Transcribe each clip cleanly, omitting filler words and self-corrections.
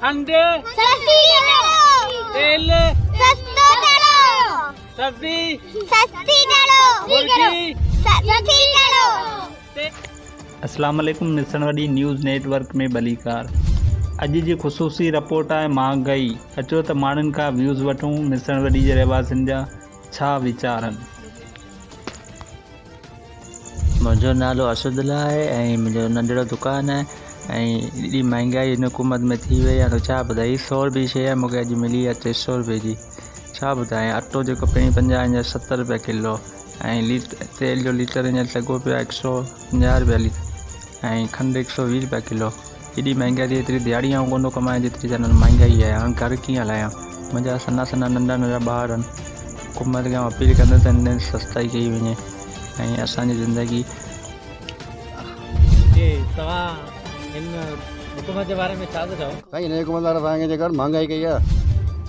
खंड सस्ती डालो, तेल सस्तो डालो, सब्जी सस्ती डालो, मुर्गी सस्ती डालो। अस्सलाम वालेकुम। मिसणवड़ी न्यूज़ नेटवर्क में भलीकार। अॼु जी ख़ुसूसी रिपोर्ट आहे महांगाई। अचो त माण्हुनि खां व्यूज़ वठूं मिसणवड़ी जे रहवासियुनि जा छा वीचार आहिनि। मुंहिंजो नालो असदुल्ला आहे ऐं मुंहिंजो नंढड़ो दुकानु आहे ऐं एॾी महांगाई हिन हुकूमत में थी वई आहे त छा ॿुधाए। 100 रुपए शइ आहे मूंखे अॼु मिली आहे 300 रुपए जी। छा ॿुधायां। अटो जेको पहिरीं 50 हींअर 70 रुपया किलो ऐं तेल जो लीटर हींअर लॻो पियो आहे 150 रुपया लीटर ऐं खंडु 120 रुपया किलो। एॾी महांगाई थी, एतिरी दिहाड़ी ऐं कोन थो कमाए जेतिरी चवनि महांगाई आहे। हाणे घर कीअं हलायां। मुंहिंजा सन्हा सन्हा नंढा नंढा ॿार आहिनि। हुकूमत खे अपील कंदुसि त हिन सस्ताई कई वञे ऐं असांजी ज़िंदगी। तव्हां हिन हुकूमत जे बारे में छा था चओ? साईं हिन हुकूमत वारा असांखे जेका महांगाई कई आहे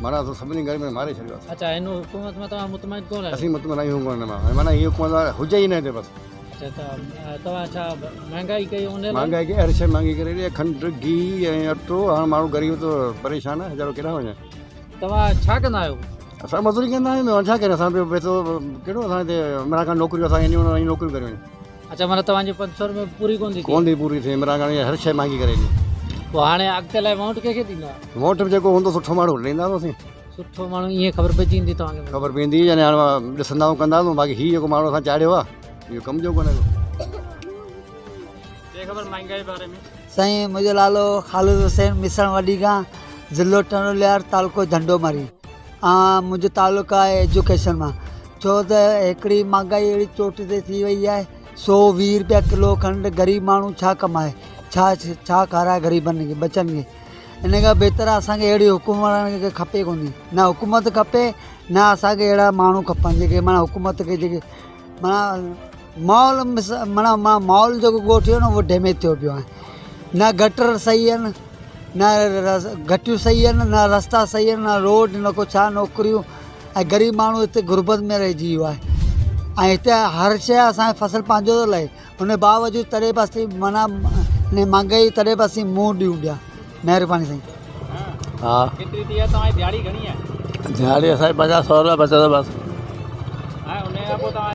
माना सभिनी घर में मारे छॾियो आहे। अच्छा, हिन हुकूमत में तव्हां मुतमइन कोन आहियो? असीं मुतमइन आहियूं कोन मां माना हीअ हुकूमत वारा हुजे ई न हिते बसि। अच्छा, त तव्हां छा महांगाई कई उन लाइ? महांगाई कई हर शइ महांगी करे ॾे। खंडु गिह ऐं अटो। हाणे माण्हू ग़रीब तो परेशान आहे। वीचारो केॾा वञे। तव्हां छा कंदा आहियो? असां मज़दूरी कंदा आहियूं। छा कयूं। असां पैसो कहिड़ो असां हिते मिरा खां नौकिरियूं असां ईंदियूं नौकिरियूं करियूं। अच्छा, माना तव्हांजी 500 रुपए पूरी कोन थी? कोन थी पूरी थिए। मिरा खां हर शइ महांगी करे ॾे। पोइ हाणे अॻिते लाइ अमाउंट कंहिंखे ॾींदा? वोट बि जेको हूंदो सुठो माण्हू ॾींदासीं। सुठो माण्हू ईअं ख़बर पइजी वेंदी तव्हांखे? ख़बर पवंदी यानी हाणे ॾिसंदा कंदासीं। बाक़ी हीअ जेको माण्हू असां चाढ़ियो आहे इहो कमु जो कोन्हे को। ख़बर महांगाई बारे में? साईं मुंहिंजो नालो ख़ालिद हुसैन मिसणवड़ी खां ज़िलो टनोलियार तालुको झंडोमारी। मुंहिंजो तालुको आहे एजुकेशन मां। छो त हिकिड़ी महांगाई अहिड़ी चोट ते थी वई आहे। 120 रुपया किलो खंडु। ग़रीब माण्हू छा कमाए, छा खाराए ग़रीबनि खे बचनि खे। इन खां बहितर असांखे अहिड़ी हुकूमत खे खपे कोन्हे। न हुकूमत खपे न असांखे अहिड़ा माण्हू खपनि जेके माना हुकूमत खे जेके माना माहौल जेको ॻोठियो न उहो डैमेज थियो पियो आहे। न गटर सही आहिनि, न घटियूं सही आहिनि, न रस्ता सही आहिनि, न रोड, न को छा नौकिरियूं। ऐं ग़रीब माण्हू हिते गुरबत में रहिजी वियो आहे। ऐं हिते हर शइ असांखे फसल पंहिंजो थो लहे। हुन बावजूदि तॾहिं बि असीं माना महांगाई तॾहिं बि असीं मुंहुं ॾियूं पिया। महिरबानी साईं। हा, केतिरी थी आहे तव्हांजी दिहाड़ी? घणी आहे दिहाड़ी असांजी 50-100 रुपया बचंदो बसि। हा, उन खां पोइ तव्हां